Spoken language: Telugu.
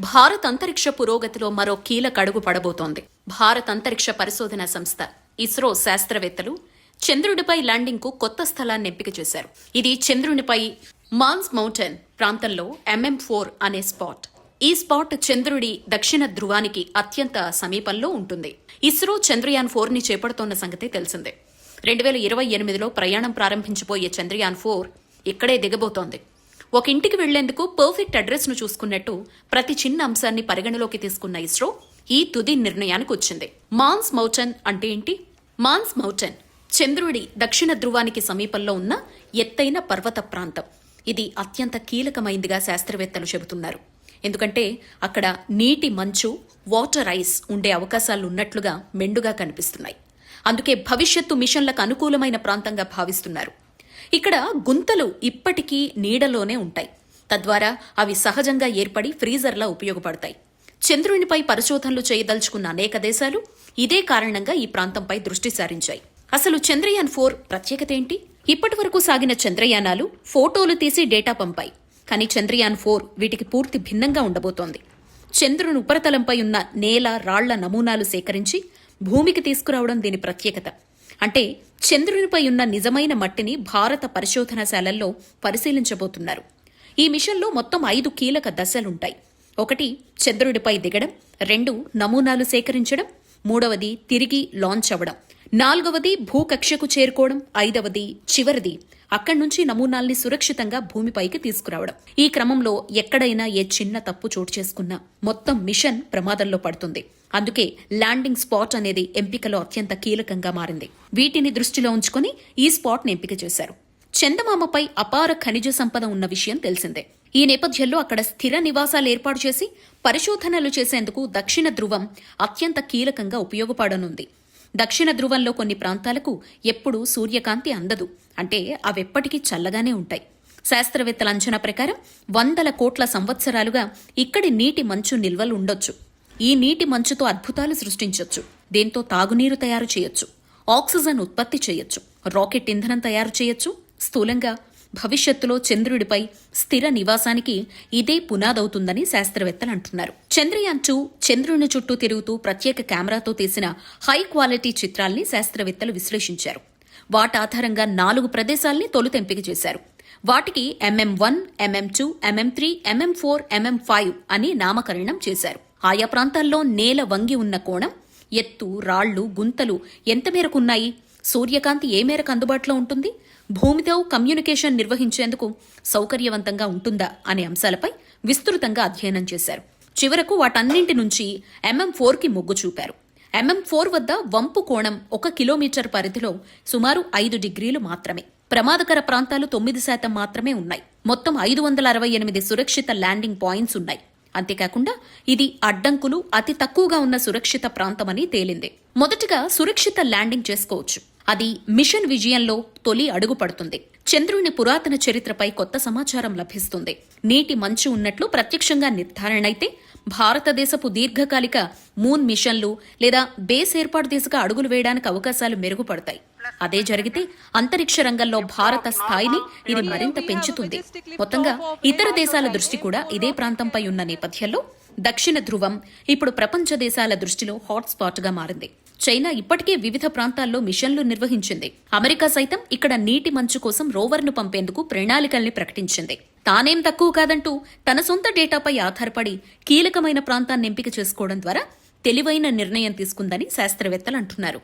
భారత్ అంతరిక్ష పురోగతిలో మరో కీలక అడుగు పడబోతోంది. భారత్ అంతరిక్ష పరిశోధన సంస్థ ఇస్రో శాస్త్రవేత్తలు చంద్రుడిపై ల్యాండింగ్ కు కొత్త స్థలాన్ని ఎంపిక చేశారు. ఇది చంద్రునిపై మాన్స్ మౌంటైన్ ప్రాంతంలో MM4 అనే స్పాట్. ఈ స్పాట్ చంద్రుడి దక్షిణ ధ్రువానికి అత్యంత సమీపంలో ఉంటుంది. ఇస్రో చంద్రయాన్ 4 ని చేపడుతోన్న సంగతి తెలిసిందే. 2028లో ప్రయాణం ప్రారంభించబోయే చంద్రయాన్ 4 ఇక్కడే దిగబోతోంది. ఒక ఇంటికి వెళ్లేందుకు పర్ఫెక్ట్ అడ్రస్ ను చూసుకున్నట్టు ప్రతి చిన్న అంశాన్ని పరిగణలోకి తీసుకున్న ఇస్రో ఈ తుది నిర్ణయానికి వచ్చింది. మాన్స్ మౌంటైన్ అంటే ఏంటి? మాన్స్ మౌంటైన్ చంద్రుడి దక్షిణ ధ్రువానికి సమీపంలో ఉన్న ఎత్తైన పర్వత ప్రాంతం. ఇది అత్యంత కీలకమైందిగా శాస్త్రవేత్తలు చెబుతున్నారు. ఎందుకంటే అక్కడ నీటి మంచు, వాటర్ ఐస్ ఉండే అవకాశాలు ఉన్నట్లుగా మెండుగా కనిపిస్తున్నాయి. అందుకే భవిష్యత్తు మిషన్లకు అనుకూలమైన ప్రాంతంగా భావిస్తున్నారు. ఇక్కడ గుంతలు ఇప్పటికీ నీడలోనే ఉంటాయి. తద్వారా అవి సహజంగా ఏర్పడి ఫ్రీజర్లా ఉపయోగపడతాయి. చంద్రునిపై పరిశోధనలు చేయదలుచుకున్న అనేక దేశాలు ఇదే కారణంగా ఈ ప్రాంతంపై దృష్టి సారించాయి. అసలు చంద్రయాన్ 4 ప్రత్యేకత ఏంటి? ఇప్పటి వరకు సాగిన చంద్రయానాలు ఫోటోలు తీసి డేటా పంపాయి. కానీ చంద్రయాన్ 4 వీటికి పూర్తి భిన్నంగా ఉండబోతోంది. చంద్రుని ఉపరితలంపై ఉన్న నేల, రాళ్ల నమూనాలు సేకరించి భూమికి తీసుకురావడం దీని ప్రత్యేకత. అంటే చంద్రునిపై ఉన్న నిజమైన మట్టిని భారత పరిశోధనశాలల్లో పరిశీలించబోతున్నారు. ఈ మిషన్లో మొత్తం 5 కీలక దశలుంటాయి. 1 చంద్రుడిపై దిగడం, 2 నమూనాలు సేకరించడం, 3వది తిరిగి లాంచ్ అవ్వడం, 4వది భూకక్షకు చేరుకోవడం, 5వది చివరిది అక్కడి నుంచి నమూనాల్ని సురక్షితంగా భూమిపైకి తీసుకురావడం. ఈ క్రమంలో ఎక్కడైనా ఏ చిన్న తప్పు చోటు చేసుకున్నా మొత్తం మిషన్ ప్రమాదంలో పడుతుంది. అందుకే ల్యాండింగ్ స్పాట్ అనేది ఎంపికలో అత్యంత కీలకంగా మారింది. వీటిని దృష్టిలో ఉంచుకుని ఈ స్పాట్ ని ఎంపిక చేశారు. చందమామపై అపార ఖనిజ సంపద ఉన్న విషయం తెలిసిందే. ఈ నేపథ్యంలో అక్కడ స్థిర నివాసాలు ఏర్పాటు చేసి పరిశోధనలు చేసేందుకు దక్షిణ ధ్రువం అత్యంత కీలకంగా ఉపయోగపడనుంది. దక్షిణ ధ్రువంలో కొన్ని ప్రాంతాలకు ఎప్పుడూ సూర్యకాంతి అందదు. అంటే అవెప్పటికీ చల్లగానే ఉంటాయి. శాస్త్రవేత్తల అంచనా ప్రకారం 100 కోట్ల సంవత్సరాలుగా ఇక్కడి నీటి మంచు నిల్వలు ఉండొచ్చు. ఈ నీటి మంచుతో అద్భుతాలు సృష్టించొచ్చు. దీంతో తాగునీరు తయారు చేయొచ్చు, ఆక్సిజన్ ఉత్పత్తి చేయొచ్చు, రాకెట్ ఇంధనం తయారు చేయొచ్చు. స్థూలంగా భవిష్యత్తులో చంద్రుడిపై స్థిర నివాసానికి ఇదే పునాదవుతుందని శాస్త్రవేత్తలు అంటున్నారు. చంద్రయాన్ 2 చంద్రుని చుట్టూ తిరుగుతూ ప్రత్యేక కెమెరాతో తీసిన హై క్వాలిటీ చిత్రాల్ని శాస్త్రవేత్తలు విశ్లేషించారు. వాటి ఆధారంగా 4 ప్రదేశాల్ని తొలుత ఎంపిక చేశారు. వాటికి MM1, MM2, MM3, MM4, MM5 అని నామకరణం చేశారు. ఆయా ప్రాంతాల్లో నేల వంగి ఉన్న కోణం, ఎత్తు, రాళ్లు, గుంతలు ఎంత మేరకున్నాయి, సూర్యకాంతి ఏ మేరకు అందుబాటులో ఉంటుంది, భూమితో కమ్యూనికేషన్ నిర్వహించేందుకు సౌకర్యవంతంగా ఉంటుందా అనే అంశాలపై విస్తృతంగా అధ్యయనం చేశారు. చివరకు వాటన్నింటి నుంచి MM4కి మొగ్గు చూపారు. MM4 వద్ద వంపు కోణం 1 కిలోమీటర్ పరిధిలో సుమారు 5 డిగ్రీలు మాత్రమే. ప్రమాదకర ప్రాంతాలు 9% మాత్రమే ఉన్నాయి. మొత్తం 568 సురక్షిత ల్యాండింగ్ పాయింట్స్ ఉన్నాయి. అంతేకాకుండా ఇది అడ్డంకులు అతి తక్కువగా ఉన్న సురక్షిత ప్రాంతమని తేలింది. మొదటగా సురక్షిత ల్యాండింగ్ చేసుకోవచ్చు. అది మిషన్ విజయంలో తొలి అడుగు పడుతుంది. చంద్రుని పురాతన చరిత్రపై కొత్త సమాచారం లభిస్తుంది. నీటి మంచు ఉన్నట్లు ప్రత్యక్షంగా నిర్ధారణ అయితే భారతదేశపు దీర్ఘకాలిక మూన్ మిషన్లు లేదా బేస్ ఏర్పాటు దిశగా అడుగులు వేయడానికి అవకాశాలు మెరుగుపడతాయి. అదే జరిగితే అంతరిక్ష రంగంలో భారత స్థాయిని ఇది మరింత పెంచుతుంది. మొత్తంగా ఇతర దేశాల దృష్టి కూడా ఇదే ప్రాంతంపై ఉన్న నేపథ్యంలో దక్షిణ ధ్రువం ఇప్పుడు ప్రపంచ దేశాల దృష్టిలో హాట్స్పాట్ గా మారింది. చైనా ఇప్పటికే వివిధ ప్రాంతాల్లో మిషన్లు నిర్వహించింది. అమెరికా సైతం ఇక్కడ నీటి మంచు కోసం రోవర్ను పంపేందుకు ప్రణాళికల్ని ప్రకటించింది. తానేం తక్కువ కాదంటూ తన సొంత డేటాపై ఆధారపడి కీలకమైన ప్రాంతాన్ని ఎంపిక చేసుకోవడం ద్వారా తెలివైన నిర్ణయం తీసుకుందని శాస్త్రవేత్తలు అంటున్నారు.